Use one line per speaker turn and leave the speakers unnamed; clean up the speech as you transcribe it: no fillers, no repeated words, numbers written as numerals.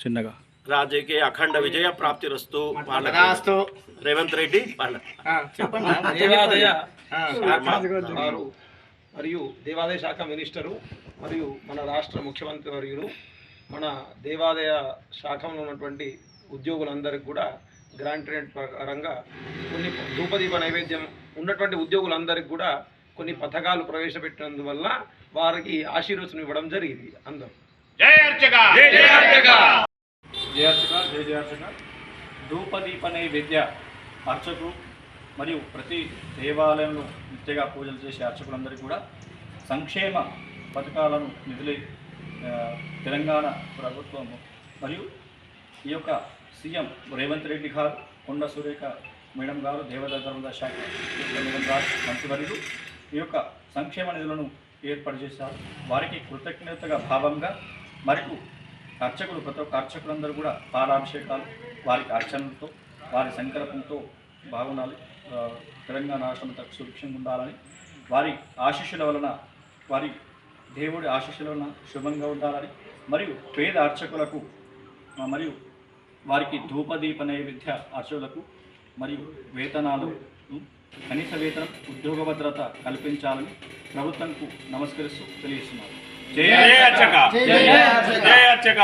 చిన్నగా
రాజకీయ అఖండ విజయ ప్రాప్తిరస్తు పాలనస్తు రేవంత్ రెడ్డి
మరియు దేవాదాయ శాఖ మినిస్టరు మరియు మన రాష్ట్ర ముఖ్యమంత్రి వర్యులు మన దేవాదాయ శాఖలో ఉన్నటువంటి ఉద్యోగులందరికీ కూడా గ్రాంటెడ్ పరంగా కొన్ని ధూపదీప నైవేద్యం ఉన్నటువంటి ఉద్యోగులందరికీ కూడా కొన్ని పథకాలు ప్రవేశపెట్టినందువల్ల వారికి ఆశీర్వచనం ఇవ్వడం జరిగింది. అందరూ
జై అర్చక జై జై అర్చక జై అర్చక జై జై అర్చక. ధూపదీప నైవేద్య అర్చకులు మరియు ప్రతి దేవాలయంలో నిత్యగా పూజలు చేసే అర్చకులందరికీ కూడా సంక్షేమ పథకాలను నిధులు తెలంగాణ ప్రభుత్వము మరియు ఈ యొక్క సీఎం రేవంత్ రెడ్డి గారు, కొండ సురేఖ మేడం గారు, దేవాదాయ ధర్మదాయ శాఖ మేడం గారు, మంత్రివర్యులు ఈ యొక్క సంక్షేమ నిధులను ఏర్పాటు చేశారు. వారికి కృతజ్ఞతగా భావంగా మరియు అర్చకులు ప్రతి ఒక్క అర్చకులందరూ కూడా పాలాభిషేకాలు, వారికి అర్చనలతో, వారి సంకల్పంతో బాగుండాలి, తెలంగాణ రాష్ట్రంతో సుభిక్షంగా ఉండాలని, వారి ఆశీస్సుల వలన, వారి దేవుడి ఆశీస్సుల వలన శుభంగా ఉండాలని, మరియు పేద అర్చకులకు మరియు వారికి ధూపదీప నైవేద్య అర్చకులకు మరియు వేతనాలు, కనీస వేతనం, ఉద్యోగ భద్రత కల్పించాలని ప్రభుత్వంకు నమస్కరిస్తూ తెలియజేస్తున్నారు. జై అర్చక జై అర్చక.